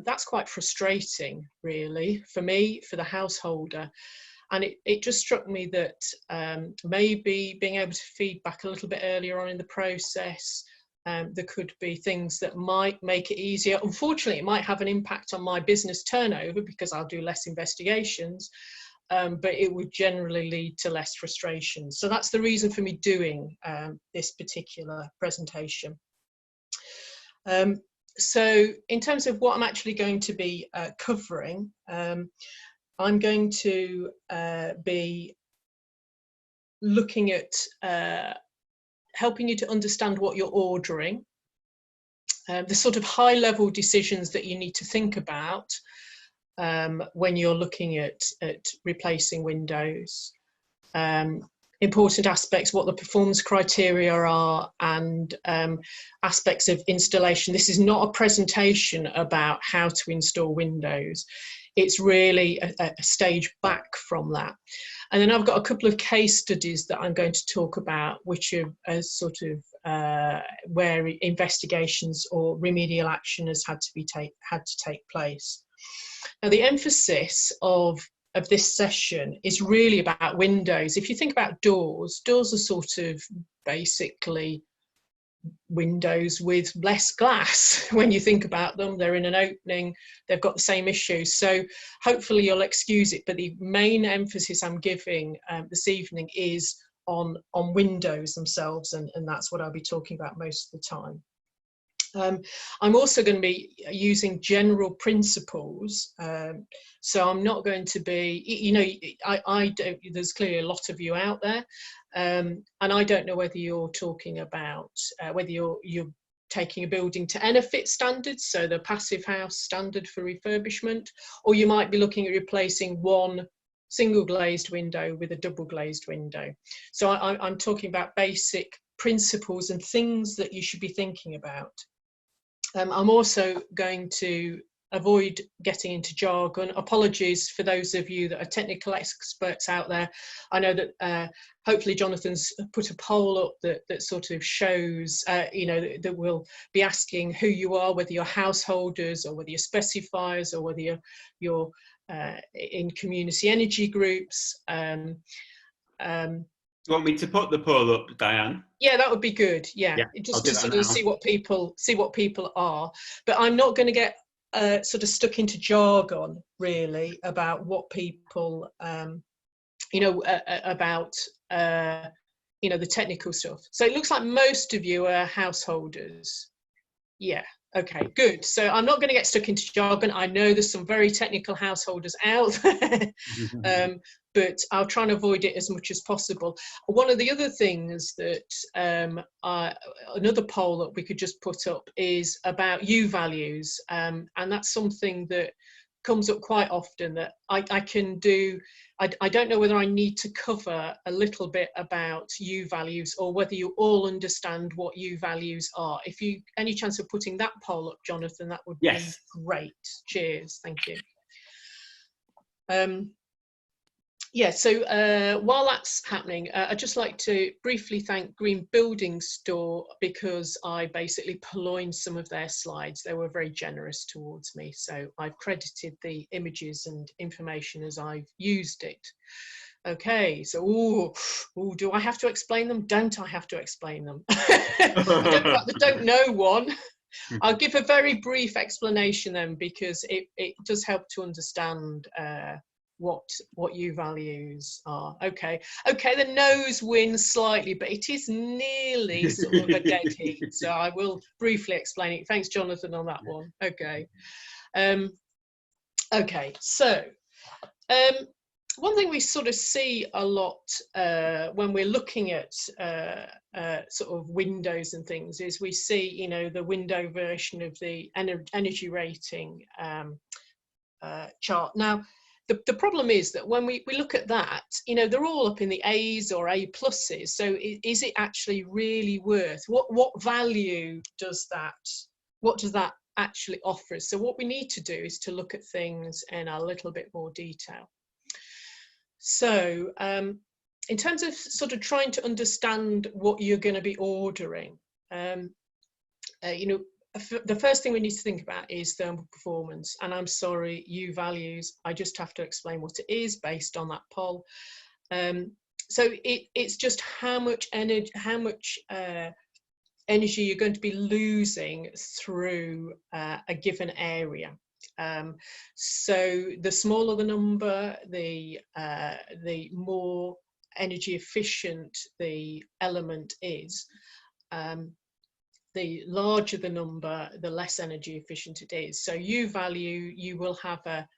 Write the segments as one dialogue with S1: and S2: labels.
S1: that's quite frustrating, really, for me, for the householder. And it just struck me that maybe being able to feed back a little bit earlier on in the process, there could be things that might make it easier. Unfortunately, it might have an impact on my business turnover because I'll do less investigations, but it would generally lead to less frustration. So that's the reason for me doing this particular presentation. So in terms of what I'm actually going to be covering, I'm going to be looking at helping you to understand what you're ordering, the sort of high-level decisions that you need to think about when you're looking at replacing windows, important aspects, what the performance criteria are, and aspects of installation. This is not a presentation about how to install windows. It's really a stage back from that. And then I've got a couple of case studies that I'm going to talk about, which are sort of where investigations or remedial action has had to take place. Now, the emphasis of this session is really about windows. If you think about doors are sort of basically windows with less glass. When you think about them, they're in an opening, they've got the same issues. So hopefully you'll excuse it, but the main emphasis I'm giving this evening is on windows themselves, and that's what I'll be talking about most of the time. I'm also going to be using general principles, so I'm not going to be, you know, I don't, there's clearly a lot of you out there, and I don't know whether you're talking about whether you're taking a building to ENERFIT standards, so the passive house standard for refurbishment, or you might be looking at replacing one single glazed window with a double glazed window. So I'm talking about basic principles and things that you should be thinking about. I'm also going to avoid getting into jargon. Apologies for those of you that are technical experts out there. I know that hopefully Jonathan's put a poll up that sort of shows, you know, that will be asking who you are, whether you're householders or whether you're specifiers or whether you're in community energy groups.
S2: Do you want me to put the poll up, Diane?
S1: Yeah, that would be good. Yeah, just to sort of see what people are. But I'm not going to get sort of stuck into jargon really about what people, you know, about you know, the technical stuff. So it looks like most of you are householders. Yeah. Okay, good. So I'm not going to get stuck into jargon. I know there's some very technical householders out there, but I'll try and avoid it as much as possible. One of the other things that another poll that we could just put up is about U values, and that's something that comes up quite often that I can do. I don't know whether I need to cover a little bit about U values or whether you all understand what U values are. If you any chance of putting that poll up, Jonathan, that would be great. Cheers, thank you. Yeah, so while that's happening, I'd just like to briefly thank Green Building Store because I basically purloined some of their slides. They were very generous towards me, so I've credited the images and information as I've used it. Okay, so do I have to explain them? Don't I have to explain them? I don't know one. I'll give a very brief explanation then because it does help to understand what U values are. Okay, the nose wins slightly, but it is nearly sort of a dead heat, so I will briefly explain it. Thanks, Jonathan, on that one. Okay, okay, so one thing we sort of see a lot when we're looking at sort of windows and things is we see, you know, the window version of the energy rating chart. Now, the problem is that when we look at that, you know, they're all up in the A's or A pluses. So is it actually really worth, what value does that actually offer us? So what we need to do is to look at things in a little bit more detail. So in terms of sort of trying to understand what you're going to be ordering, you know, the first thing we need to think about is thermal performance. And I'm sorry, U values, I just have to explain what it is based on that poll. So it's just how much energy, energy you're going to be losing through a given area. So the smaller the number, the more energy efficient the element is. The larger the number, the less energy efficient it is. So U value, you will have a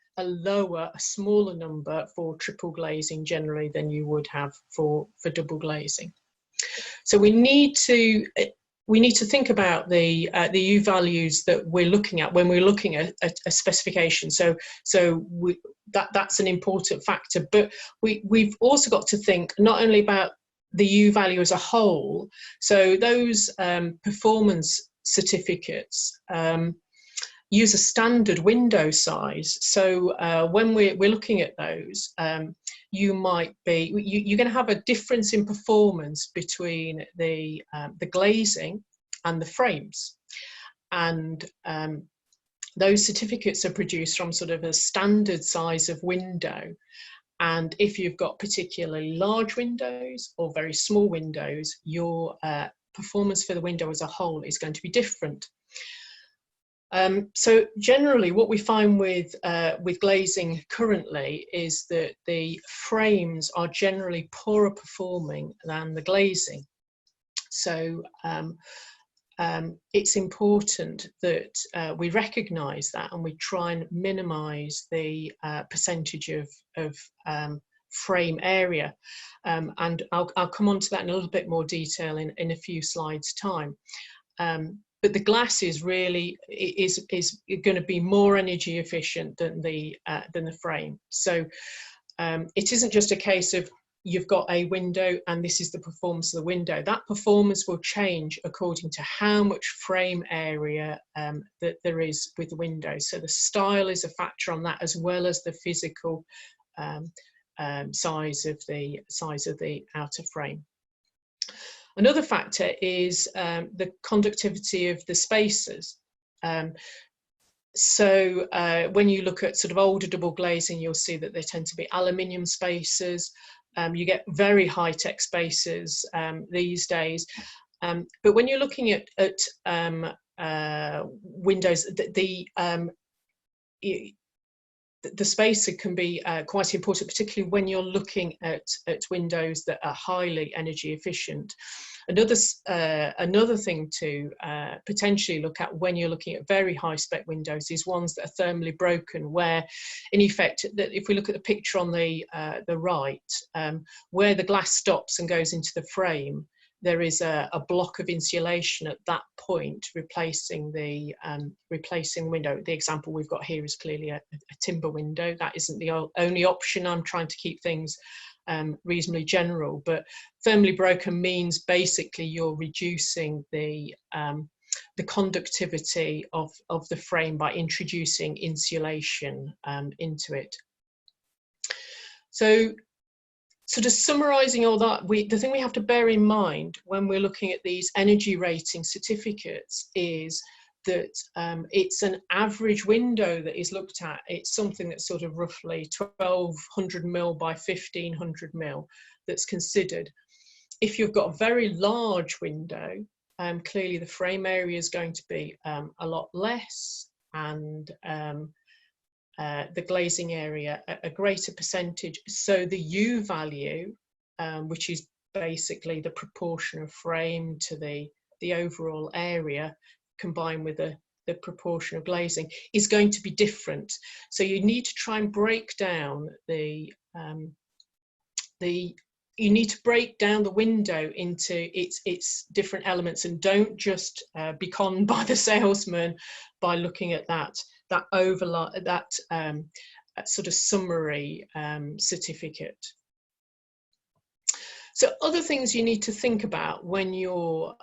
S1: smaller number for triple glazing generally than you would have for double glazing. So we need to think about the U values that we're looking at when we're looking at a specification. So that's an important factor. But we've also got to think not only about the U value as a whole. So those performance certificates use a standard window size. So when we're looking at those, you're going to have a difference in performance between the glazing and the frames, and those certificates are produced from sort of a standard size of window. And if you've got particularly large windows or very small windows, your performance for the window as a whole is going to be different. So generally what we find with glazing currently is that the frames are generally poorer performing than the glazing. So it's important that we recognise that, and we try and minimise the percentage of frame area. And I'll come on to that in a little bit more detail in a few slides' time. But the glass is really is going to be more energy efficient than the frame. So it isn't just a case of you've got a window and this is the performance of the window. That performance will change according to how much frame area that there is with the window. So the style is a factor on that, as well as the physical size of the outer frame. Another factor is the conductivity of the spacers. So when you look at sort of older double glazing, you'll see that they tend to be aluminium spacers. You get very high-tech spacers these days. But when you're looking at windows, the spacer can be quite important, particularly when you're looking at windows that are highly energy efficient. Another thing to potentially look at when you're looking at very high spec windows is ones that are thermally broken, where in effect, that if we look at the picture on the right, where the glass stops and goes into the frame, there is a block of insulation at that point replacing the window. The example we've got here is clearly a timber window. That isn't the only option. I'm trying to keep things reasonably general, but thermally broken means basically you're reducing the conductivity of the frame by introducing insulation into it. So sort of summarising all that, the thing we have to bear in mind when we're looking at these energy rating certificates is that it's an average window that is looked at. It's something that's sort of roughly 1200 mil by 1500 mil that's considered. If you've got a very large window, clearly the frame area is going to be a lot less, and the glazing area a greater percentage. So the U value, which is basically the proportion of frame to the overall area combined with the proportion of glazing, is going to be different. So you need to try and break down the window into its different elements, and don't just be conned by the salesman by looking at that sort of summary certificate. So other things you need to think about when you're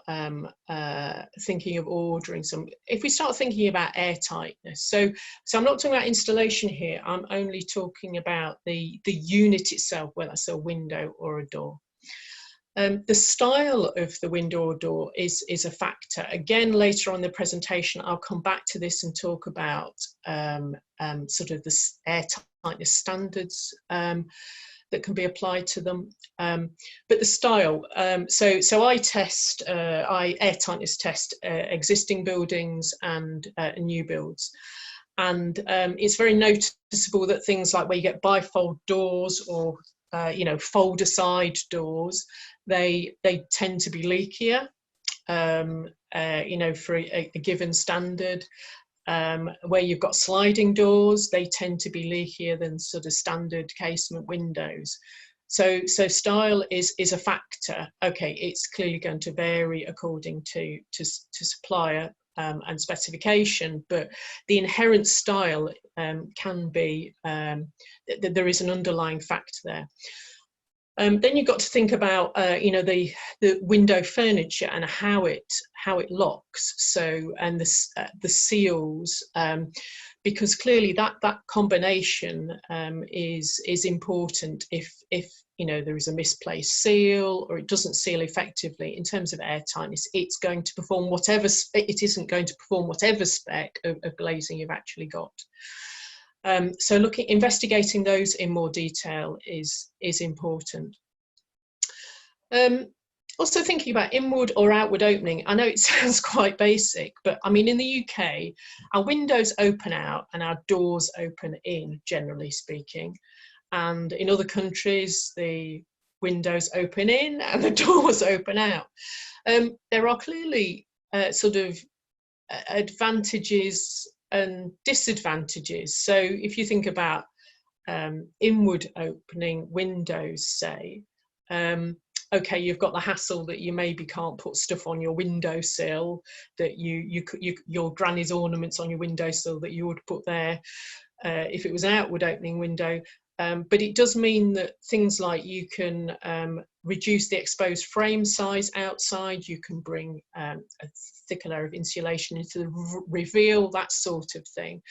S1: thinking of ordering some, if we start thinking about airtightness. So I'm not talking about installation here, I'm only talking about the unit itself, whether that's a window or a door. The style of the window or door is a factor. Again, later on in the presentation, I'll come back to this and talk about sort of the airtightness standards that can be applied to them. But the style, so I airtightness test existing buildings and new builds. And it's very noticeable that things like where you get bifold doors or fold aside doors, they tend to be leakier, for a given standard. Where you've got sliding doors, they tend to be leakier than sort of standard casement windows. So style is a factor. Okay, it's clearly going to vary according to supplier and specification, but the inherent style can be, there is an underlying factor there. Then you've got to think about the window furniture and how it locks. So, and the seals, because clearly that combination is important. If there is a misplaced seal or it doesn't seal effectively in terms of airtightness, it's going to perform whatever it isn't going to perform whatever spec of glazing you've actually got. So investigating those in more detail is important. Also thinking about inward or outward opening. I know it sounds quite basic, but I mean, in the UK, our windows open out and our doors open in, generally speaking. And in other countries, the windows open in and the doors open out. There are clearly sort of advantages and disadvantages. So if you think about inward opening windows, say, okay, you've got the hassle that you maybe can't put stuff on your windowsill, that your granny's ornaments on your windowsill that you would put there if it was an outward opening window. But it does mean that things like you can reduce the exposed frame size outside, you can bring a thicker layer of insulation into the reveal, that sort of thing.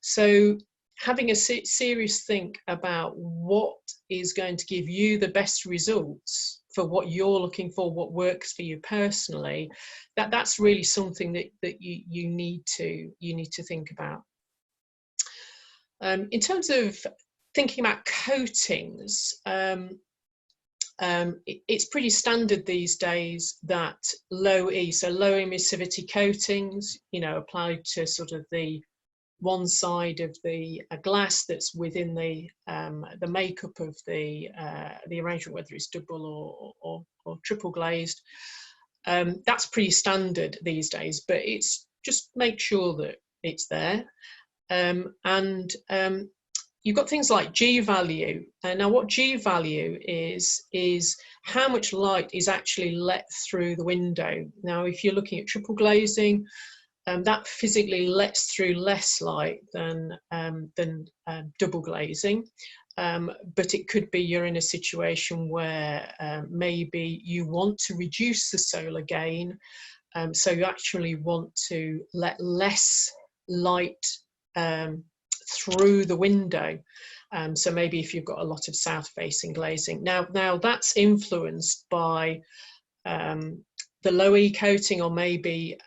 S1: So having a serious think about what is going to give you the best results for what you're looking for, what works for you personally, that's really something that you need to think about. In terms of thinking about coatings, it's pretty standard these days that low E, so low emissivity coatings, applied to sort of the one side of the glass that's within the makeup of the arrangement, whether it's double or triple glazed. That's pretty standard these days, but it's just make sure that it's there. You've got things like G value. Now what G value is how much light is actually let through the window. Now if you're looking at triple glazing, that physically lets through less light than double glazing. But it could be you're in a situation where maybe you want to reduce the solar gain, so you actually want to let less light through the window. So maybe if you've got a lot of south-facing glazing. Now that's influenced by the low E coating or maybe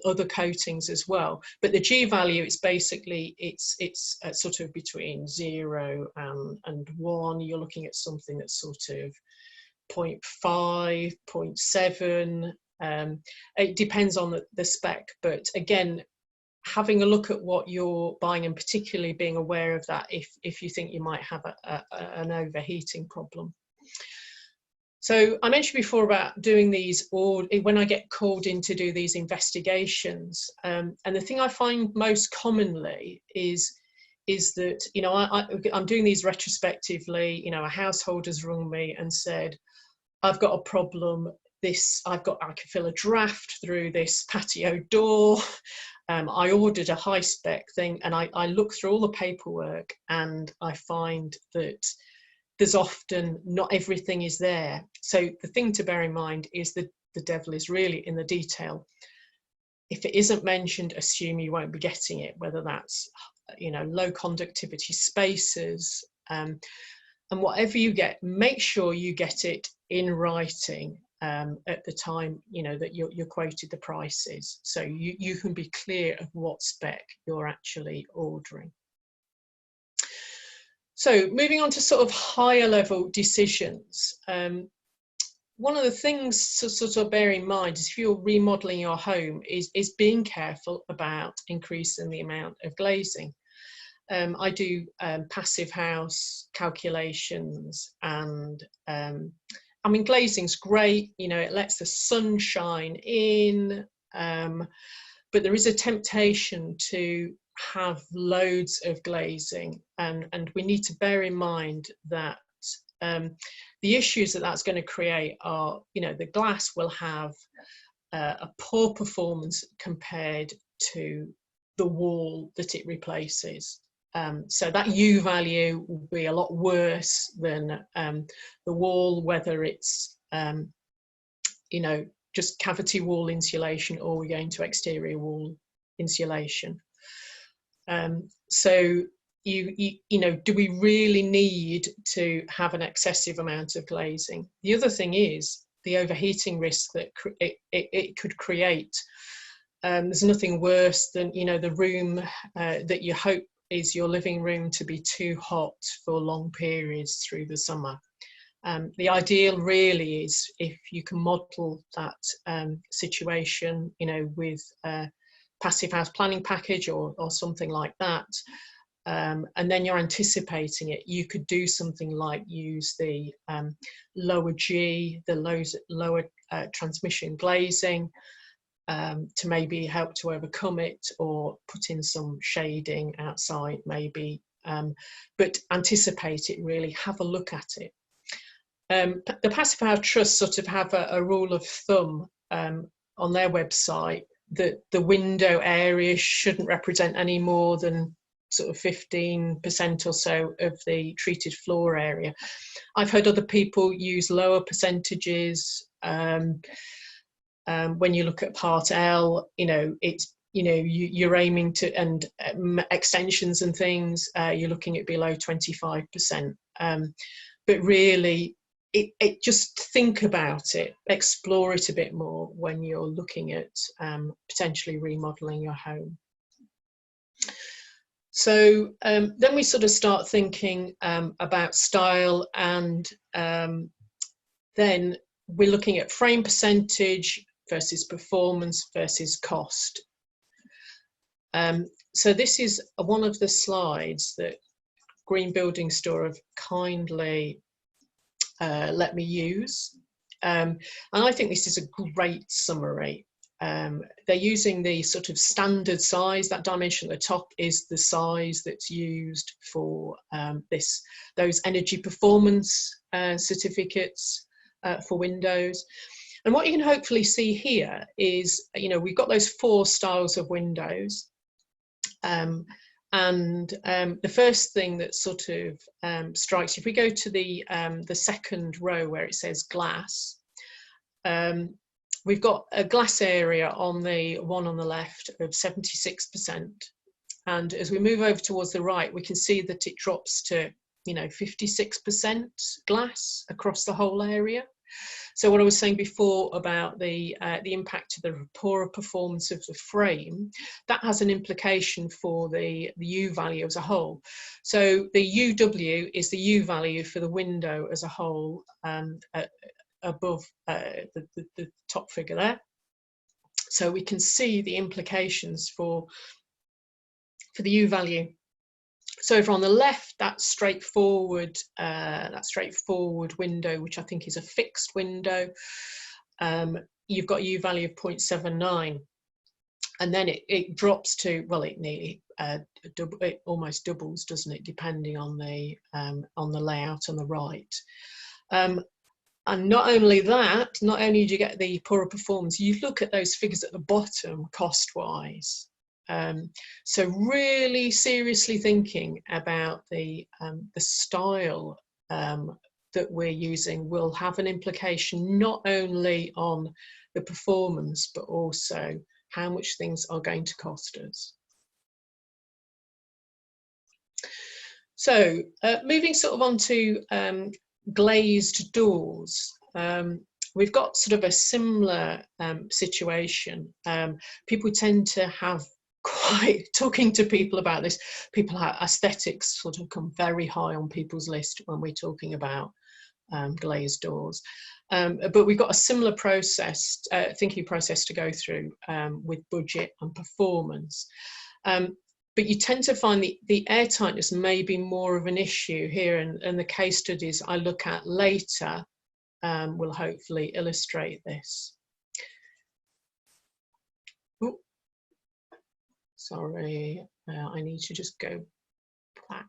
S1: other coatings as well. But the G value is basically, it's sort of between 0 and 1. You're looking at something that's sort of 0.5, 0.7. It depends on the spec, but again, having a look at what you're buying and particularly being aware of that if you think you might have an overheating problem. So I mentioned before about doing these, or when I get called in to do these investigations, and the thing I find most commonly is that I'm doing these retrospectively. A household has rung me and said, I've got a problem. I can feel a draft through this patio door. I ordered a high spec thing, and I look through all the paperwork and I find that there's often not everything is there. So the thing to bear in mind is that the devil is really in the detail. If it isn't mentioned, assume you won't be getting it, whether that's low conductivity spaces. And whatever you get, make sure you get it in writing at the time, you know, that you're quoted the prices, so you can be clear of what spec you're actually ordering. So moving on to sort of higher level decisions. One of the things to sort of bear in mind is if you're remodeling your home is being careful about increasing the amount of glazing. I do passive house calculations, and I mean, glazing's great, you know, it lets the sun shine in, but there is a temptation to have loads of glazing, and we need to bear in mind that the issues that that's going to create are, you know, the glass will have a poor performance compared to the wall that it replaces. So that U value will be a lot worse than the wall, whether it's, you know, just cavity wall insulation or we're going to exterior wall insulation. So you know, do we really need to have an excessive amount of glazing? The other thing is the overheating risk that it could create. There's nothing worse than, you know, the room that you hope is your living room to be too hot for long periods through the summer. The ideal really is if you can model that situation, you know, with a passive house planning package or something like that, and then you're anticipating it. You could do something like use the lower G, the lower transmission glazing, to maybe help to overcome it, or put in some shading outside maybe, but anticipate it really, have a look at it. The Passive House Trust sort of have a rule of thumb on their website that the window area shouldn't represent any more than sort of 15% or so of the treated floor area. I've heard other people use lower percentages. When you look at Part L, you know, it's, you know, you're aiming to, and extensions and things, you're looking at below 25%. But really, it just think about it, explore it a bit more when you're looking at potentially remodeling your home. So then we sort of start thinking about style, and then we're looking at frame percentage versus performance versus cost. So this is one of the slides that Green Building Store have kindly let me use, and I think this is a great summary. They're using the sort of standard size. That dimension at the top is the size that's used for those energy performance certificates for windows. And what you can hopefully see here is, you know, we've got those 4 styles of windows. The first thing that sort of strikes, if we go to the second row where it says glass, we've got a glass area on the one on the left of 76%. And as we move over towards the right, we can see that it drops to, you know, 56% glass across the whole area. So what I was saying before about the impact of the poorer performance of the frame, that has an implication for the U value as a whole. So the UW is the U value for the window as a whole, above the top figure there. So we can see the implications for the U value. So over on the left, that straightforward window, which I think is a fixed window, you've got a U value of 0.79, and then it drops to, well, it nearly it almost doubles, doesn't it, depending on the layout on the right. And not only that, not only do you get the poorer performance, you look at those figures at the bottom cost-wise. So really seriously thinking about the style that we're using will have an implication not only on the performance, but also how much things are going to cost us. So moving sort of on to glazed doors. We've got sort of a similar situation. People tend to have quite, talking to people about this, people have aesthetics sort of come very high on people's list when we're talking about glazed doors. But we've got a similar process, thinking process to go through with budget and performance. But you tend to find the airtightness may be more of an issue here, and the case studies I look at later will hopefully illustrate this. Ooh, sorry, I need to just go back.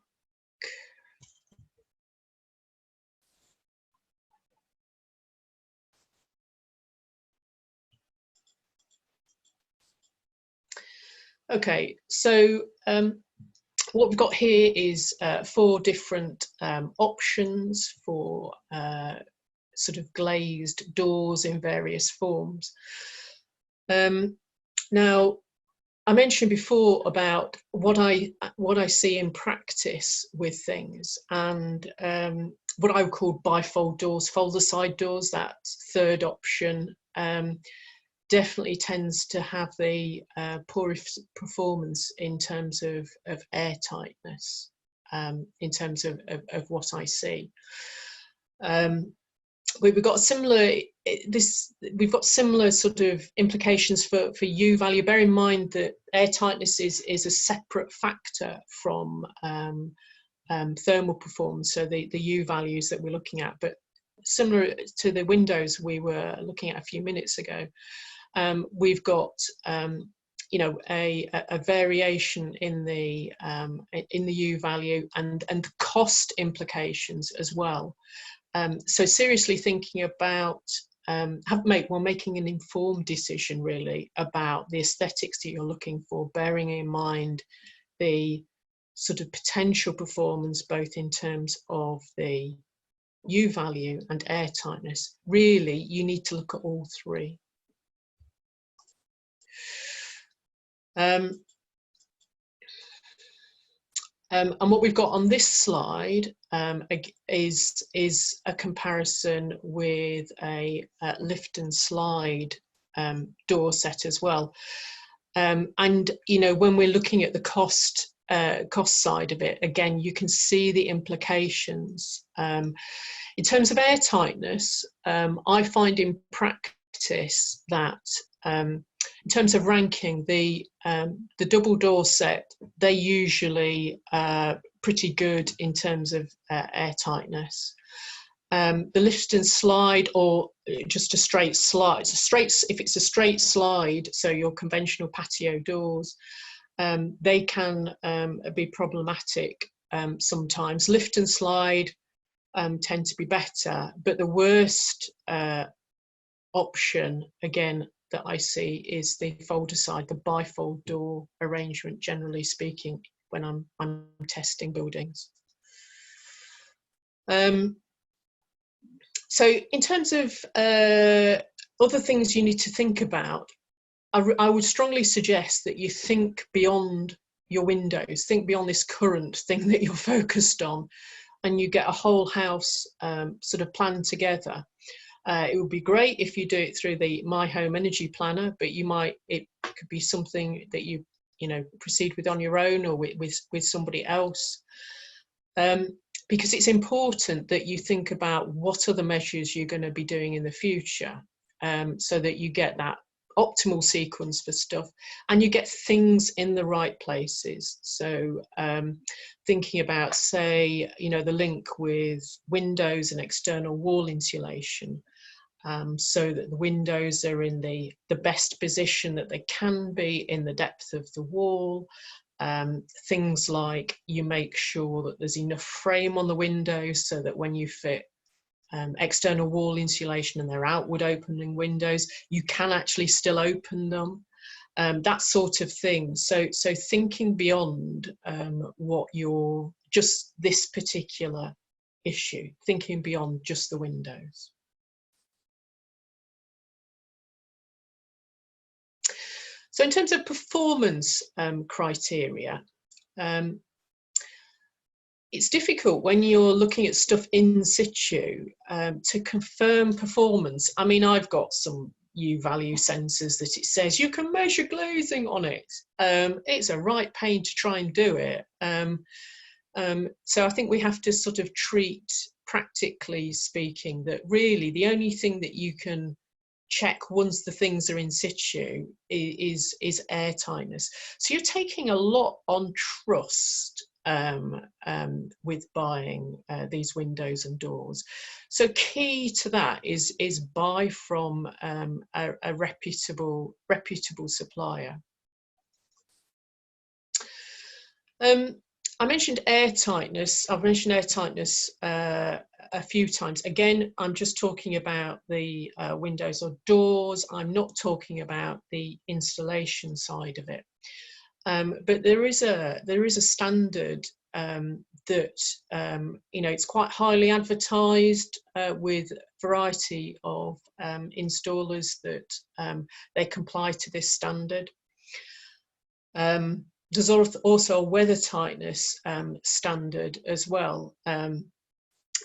S1: Okay, so what we've got here is 4 different options for sort of glazed doors in various forms. Now, I mentioned before about what I see in practice with things, and what I would call bifold doors, folder side doors, that third option, definitely tends to have the poorest performance in terms of airtightness, in terms of what I see. We've got similar sort of implications for U value. Bear in mind that airtightness is a separate factor from thermal performance, so the U values that we're looking at, but similar to the windows we were looking at a few minutes ago. We've got you know, a variation in the U value and cost implications as well. So seriously thinking about making an informed decision really about the aesthetics that you're looking for, bearing in mind the sort of potential performance both in terms of the U value and airtightness. Really, you need to look at all 3. And what we've got on this slide is a comparison with a lift and slide door set as well. And you know, when we're looking at the cost side of it, again, you can see the implications. In terms of airtightness, I find in practice that in terms of ranking, the double door set, they're usually pretty good in terms of airtightness. The lift and slide, or just a straight slide, if it's a straight slide, so your conventional patio doors, they can be problematic sometimes. Lift and slide tend to be better, but the worst option, again, that I see is the folder side, the bifold door arrangement, generally speaking, when I'm testing buildings. So in terms of other things you need to think about, I would strongly suggest that you think beyond your windows, think beyond this current thing that you're focused on, and you get a whole house sort of planned together. It would be great if you do it through the My Home Energy Planner, but it could be something that you know, proceed with on your own or with somebody else. Because it's important that you think about what are the measures you're going to be doing in the future, so that you get that optimal sequence for stuff and you get things in the right places. So thinking about, say, you know, the link with windows and external wall insulation, so that the windows are in the best position that they can be in the depth of the wall. Things like you make sure that there's enough frame on the windows so that when you fit external wall insulation and they're outward opening windows, you can actually still open them. That sort of thing. So thinking beyond what you're, just this particular issue, thinking beyond just the windows. So in terms of performance criteria, it's difficult when you're looking at stuff in situ to confirm performance. I mean, I've got some U-value sensors that it says you can measure glazing on it. It's a right pain to try and do it. So I think we have to sort of treat, practically speaking, that really the only thing that you can check once the things are in situ is airtightness. So you're taking a lot on trust with buying these windows and doors. So key to that is buy from a reputable supplier. I mentioned airtightness. I've mentioned airtightness a few times. Again, I'm just talking about the windows or doors. I'm not talking about the installation side of it. But there is a standard that it's quite highly advertised with a variety of installers that they comply to this standard. There's also a weather tightness standard as well.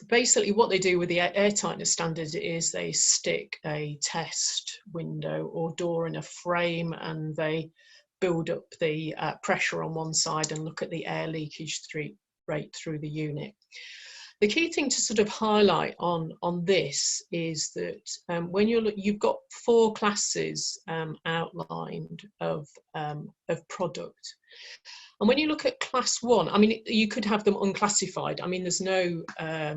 S1: Basically, what they do with the air tightness standard is they stick a test window or door in a frame, and they build up the pressure on one side and look at the air leakage rate through the unit. The key thing to sort of highlight on this is that when you've got 4 classes outlined of product, and when you look at class 1, I mean, you could have them unclassified. I mean, there's no, I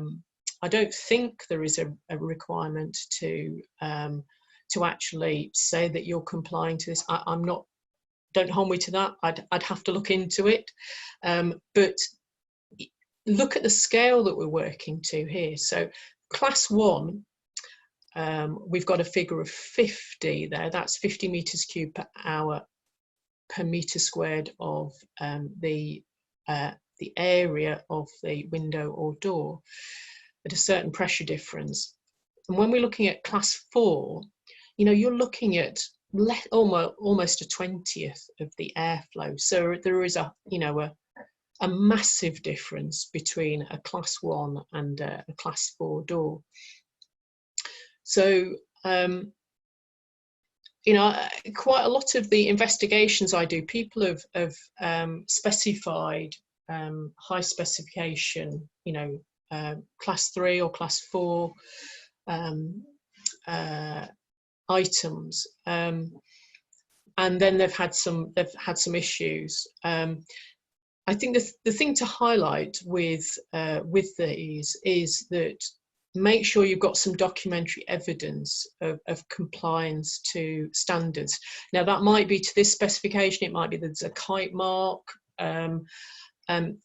S1: don't think there is a requirement to actually say that you're complying to this. I'm not. Don't hold me to that. I'd have to look into it, but look at the scale that we're working to here. So class 1, we've got a figure of 50 there. That's 50 meters cubed per hour per meter squared of the area of the window or door at a certain pressure difference. And when we're looking at class 4, you're looking at almost a 20th of the airflow. So there is a massive difference between a class 1 and a class 4 door. So quite a lot of the investigations I do, people have specified high specification, class 3 or class 4 items, and then they've had some issues. I think the thing to highlight with these is that make sure you've got some documentary evidence of compliance to standards. Now, that might be to this specification, it might be that there's a kite mark.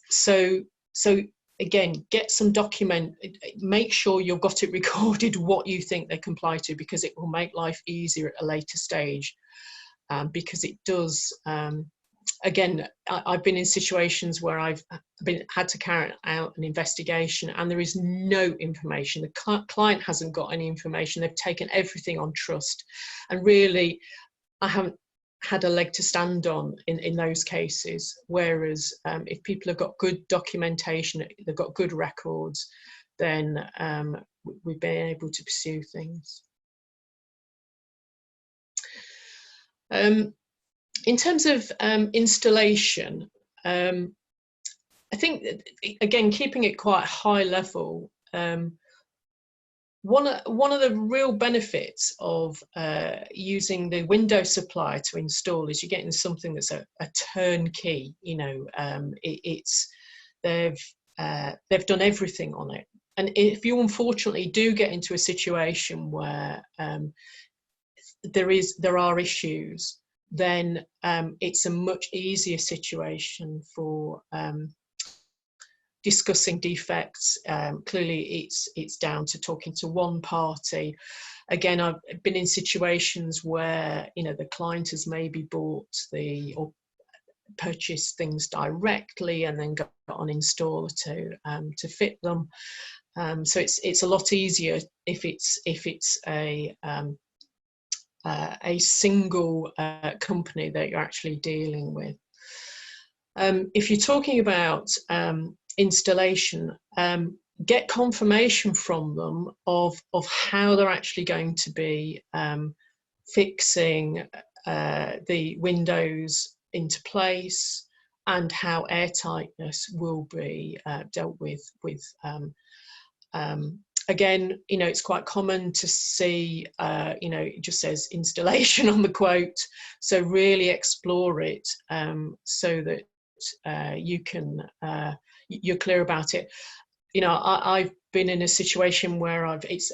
S1: So again, get some make sure you've got it recorded what you think they comply to, because it will make life easier at a later stage. Because it does, again, I've been in situations where I've had to carry out an investigation and there is no information. The client hasn't got any information. They've taken everything on trust. And really, I haven't had a leg to stand on in those cases. Whereas if people have got good documentation, they've got good records, then we've been able to pursue things. In terms of installation, I think, again, keeping it quite high level, one of the real benefits of using the window supplier to install is you're getting something that's a turnkey. They've done everything on it. And if you unfortunately do get into a situation where there are issues, then it's a much easier situation for discussing defects. Clearly, it's down to talking to one party. Again, I've been in situations where the client has maybe bought or purchased things directly and then got an installer to fit them. So it's a lot easier if it's a single company that you're actually dealing with. If you're talking about installation, get confirmation from them of how they're actually going to be fixing the windows into place, and how airtightness will be dealt with. Again, you know, it's quite common to see, you know, it just says installation on the quote. So really explore it so that you can, you're clear about it. You know, I've been in a situation where this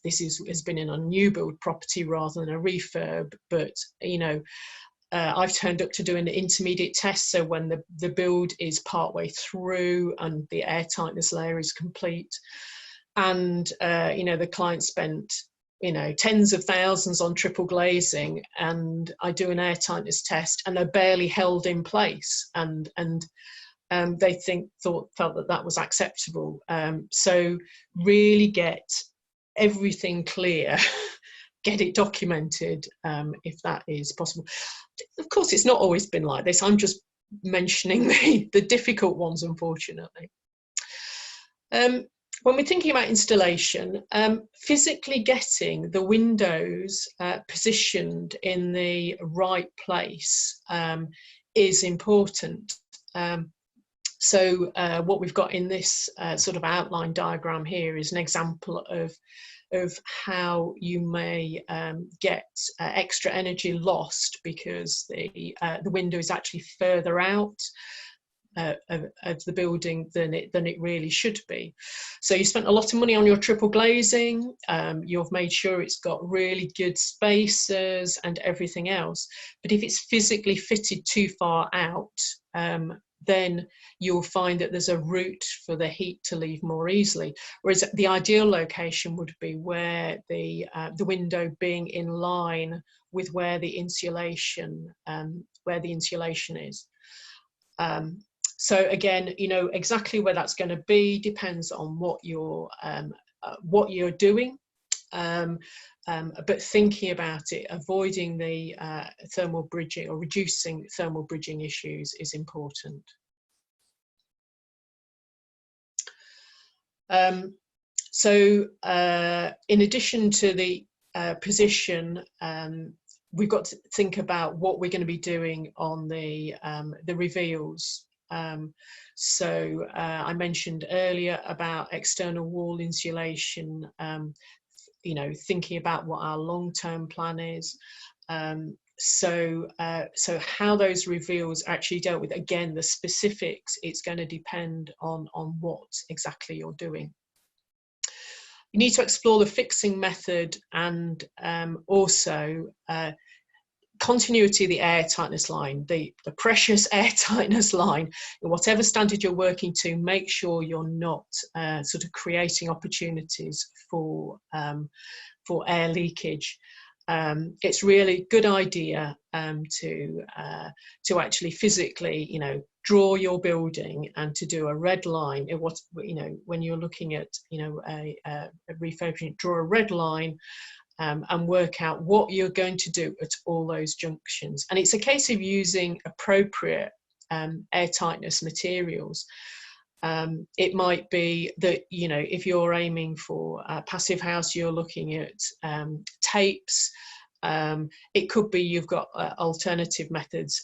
S1: has been in a new build property rather than a refurb, but you know, I've turned up to do an intermediate test. So when the build is partway through and the airtightness layer is complete, and you know, the client spent, you know, tens of thousands on triple glazing, and I do an airtightness test and they're barely held in place, and they felt that that was acceptable. So really get everything clear, get it documented if that is possible. Of course, it's not always been like this. I'm just mentioning the difficult ones, unfortunately. When we're thinking about installation, physically getting the windows positioned in the right place is important. So what we've got in this sort of outline diagram here is an example of how you may get extra energy lost because the window is actually further out of the building than it really should be. So you spent a lot of money on your triple glazing, you've made sure it's got really good spacers and everything else, but if it's physically fitted too far out, then you'll find that there's a route for the heat to leave more easily. Whereas the ideal location would be where the window being in line with where the insulation is. So again, you know, exactly where that's going to be depends on what you're doing. But thinking about it, avoiding the thermal bridging or reducing thermal bridging issues is important. So in addition to the position, we've got to think about what we're going to be doing on the reveals. So I mentioned earlier about external wall insulation, you know, thinking about what our long-term plan is. So how those reveals are actually dealt with, again, the specifics, it's going to depend on what exactly you're doing. You need to explore the fixing method and also continuity of the air tightness line, the precious air tightness line. Whatever standard you're working to, make sure you're not sort of creating opportunities for air leakage. It's really good idea to actually physically, you know, draw your building and to do a red line. You know, when you're looking at, you know, a refurbishment, draw a red line and work out what you're going to do at all those junctions. And it's a case of using appropriate air tightness materials. It might be that, you know, if you're aiming for a passive house, you're looking at tapes. It could be you've got alternative methods.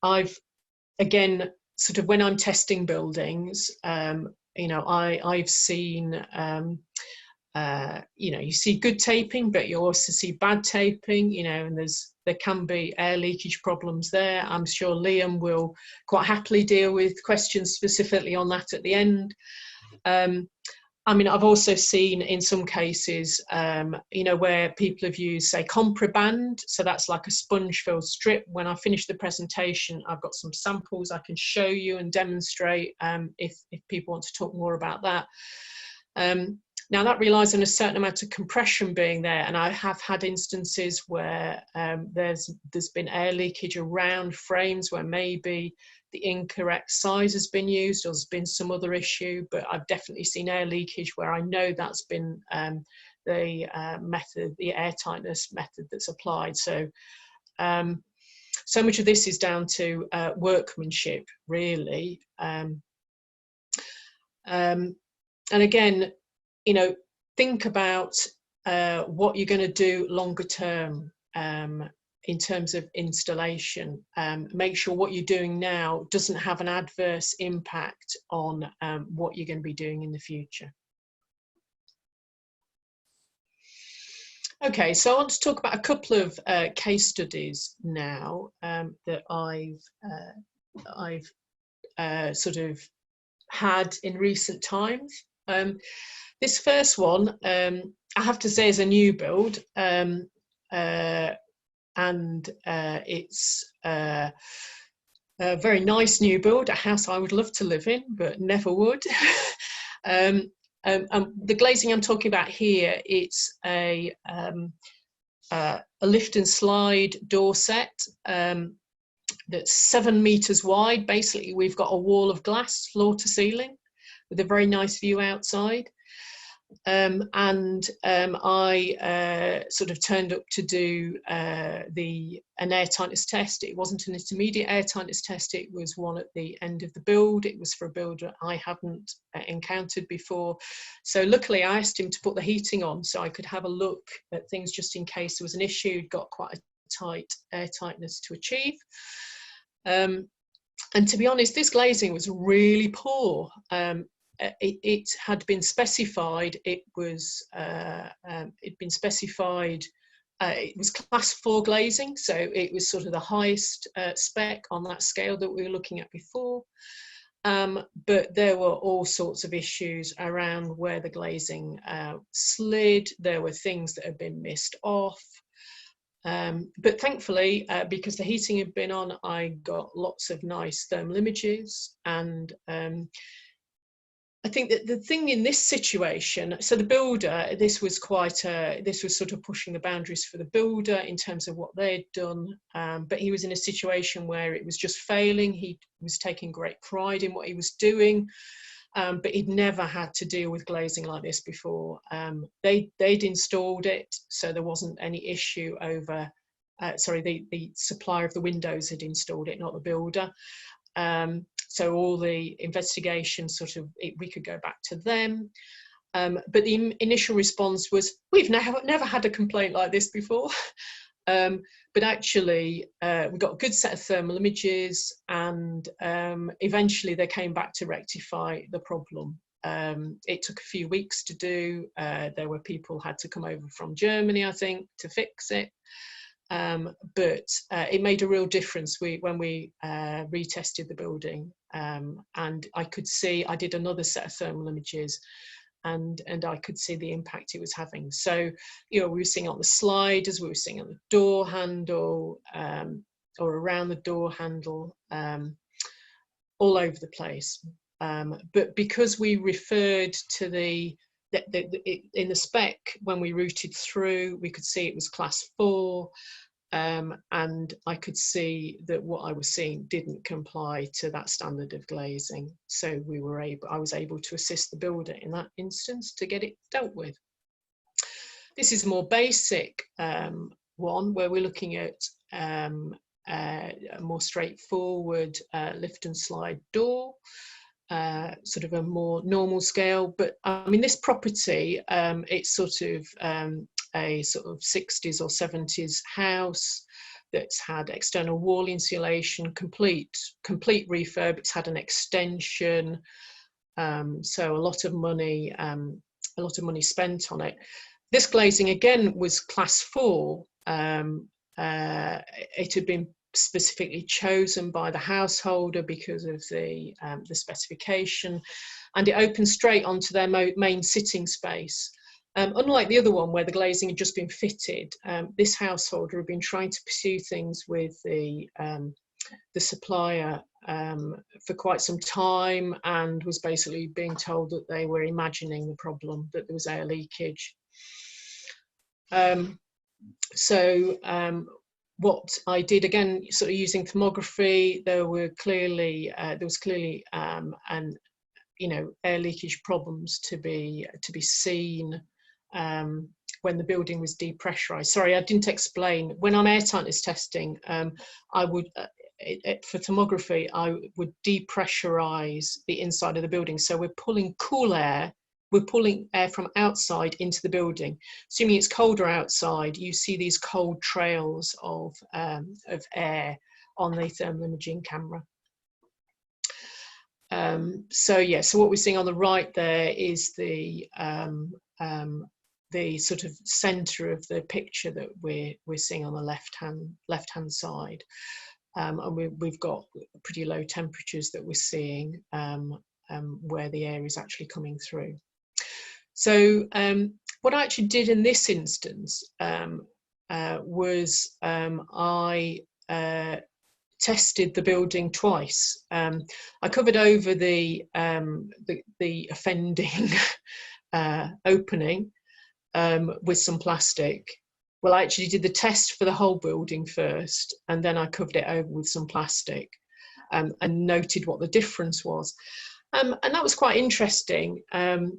S1: I've, again, sort of when I'm testing buildings, you know, I've seen, you know, you see good taping, but you also see bad taping, you know, and there can be air leakage problems there. I'm sure Liam will quite happily deal with questions specifically on that at the end. I mean, I've also seen in some cases, you know, where people have used, say, compriband. So that's like a sponge-filled strip. When I finish the presentation, I've got some samples I can show you and demonstrate if people want to talk more about that. Now that relies on a certain amount of compression being there, and I have had instances where there's been air leakage around frames where maybe the incorrect size has been used or there's been some other issue, but I've definitely seen air leakage where I know that's been the method, the air tightness method that's applied. So so much of this is down to workmanship, really. And again, you know, think about what you're going to do longer term in terms of installation. Make sure what you're doing now doesn't have an adverse impact on what you're going to be doing in the future. Okay, so I want to talk about a couple of case studies now that I've sort of had in recent times. This first one, I have to say, is a new build, and it's a very nice new build, a house I would love to live in, but never would. The glazing I'm talking about here, it's a lift and slide door set that's 7 meters wide. Basically, we've got a wall of glass, floor to ceiling, with a very nice view outside. I sort of turned up to do an airtightness test. It wasn't an intermediate airtightness test, it was one at the end of the build. It was for a builder I hadn't encountered before. So luckily I asked him to put the heating on so I could have a look at things just in case there was an issue. Got quite a tight airtightness to achieve. And to be honest, this glazing was really poor. It had been specified. It was it was class 4 glazing, so it was sort of the highest spec on that scale that we were looking at before. But there were all sorts of issues around where the glazing slid. There were things that had been missed off. But thankfully, because the heating had been on, I got lots of nice thermal images. And I think that the thing in this situation, so the builder, this was sort of pushing the boundaries for the builder in terms of what they'd done. But he was in a situation where it was just failing. He was taking great pride in what he was doing. But he'd never had to deal with glazing like this before. They'd installed it, so there wasn't any issue over, the supplier of the windows had installed it, not the builder. So all the investigation we could go back to them. But the initial response was, we've never had a complaint like this before. But actually, we got a good set of thermal images, and eventually they came back to rectify the problem. It took a few weeks to do. There were people had to come over from Germany, I think, to fix it. But it made a real difference when we retested the building. And I could see, I did another set of thermal images, and I could see the impact it was having. So, we were seeing on the sliders, we were seeing on the door handle, or around the door handle, all over the place. But because we referred to in the spec, when we routed through, we could see it was class 4. And I could see that what I was seeing didn't comply to that standard of glazing. So I was able to assist the builder in that instance to get it dealt with. This is a more basic one where we're looking at a more straightforward lift and slide door, sort of a more normal scale. But I mean, this property, it's sort of a sort of 60s or 70s house that's had external wall insulation, complete refurb. It's had an extension, so a lot of money spent on it. This glazing again was class 4. It had been specifically chosen by the householder because of the specification, and it opened straight onto their main sitting space. Unlike the other one where the glazing had just been fitted, this householder had been trying to pursue things with the supplier for quite some time, and was basically being told that they were imagining the problem, that there was air leakage. What I did, again, sort of using thermography, there was clearly air leakage problems to be seen when the building was depressurized. Sorry, I didn't explain. When I'm airtightness testing, for thermography, I would depressurize the inside of the building. So we're pulling cool air, we're pulling air from outside into the building. Assuming it's colder outside, you see these cold trails of air on the thermal imaging camera. So yeah, so what we're seeing on the right there is the sort of center of the picture that we're seeing on the left hand side, and we've got pretty low temperatures that we're seeing where the air is actually coming through. So what I actually did in this instance was I tested the building twice. I covered over the offending opening with some plastic. Well, I actually did the test for the whole building first, and then I covered it over with some plastic and noted what the difference was. And that was quite interesting. What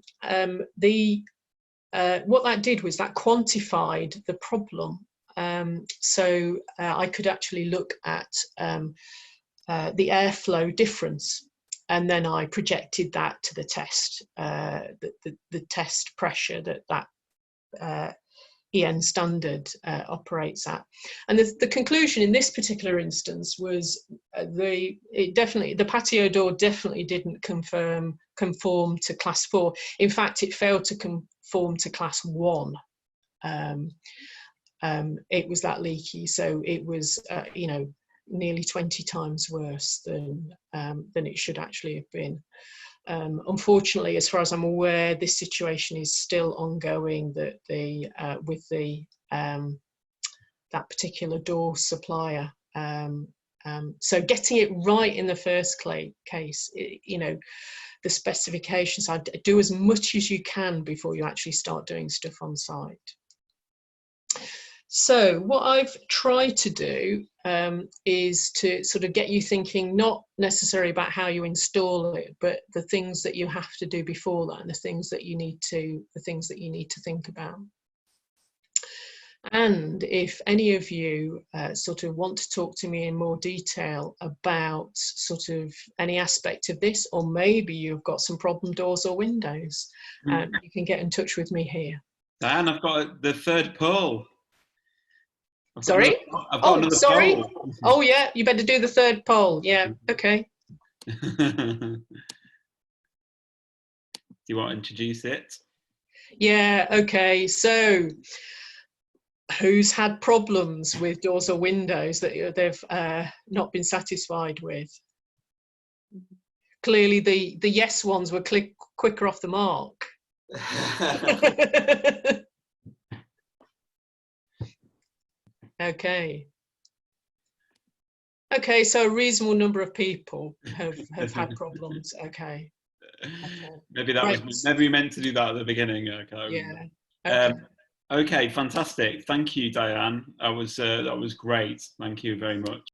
S1: that did was that quantified the problem. So I could actually look at the airflow difference, and then I projected that to the test, the test pressure that EN standard operates at. And the conclusion in this particular instance was the patio door definitely didn't conform to class 4. In fact, it failed to conform to class 1. It was that leaky, so it was you know, nearly 20 times worse than it should actually have been. Unfortunately, as far as I'm aware, this situation is still ongoing. That with that particular door supplier. So getting it right in the first case, you know, the specifications. I do as much as you can before you actually start doing stuff on site. So what I've tried to do is to sort of get you thinking, not necessarily about how you install it, but the things that you have to do before that, and the things that you need to think about. And if any of you sort of want to talk to me in more detail about sort of any aspect of this, or maybe you've got some problem doors or windows, you can get in touch with me here.
S2: Diane, I've got the third poll.
S1: Sorry?
S2: Oh, sorry.
S1: Poll. Oh, yeah, you better do the third poll. Yeah, okay.
S2: Do you want to introduce it?
S1: Yeah, okay. So, who's had problems with doors or windows that they've not been satisfied with? Clearly, the yes ones were quicker off the mark. Okay. Okay, so a reasonable number of people have had problems. Okay.
S2: Maybe that was maybe we meant to do that at the beginning. Okay.
S1: Yeah.
S2: Okay, fantastic. Thank you, Diane. That was great. Thank you very much.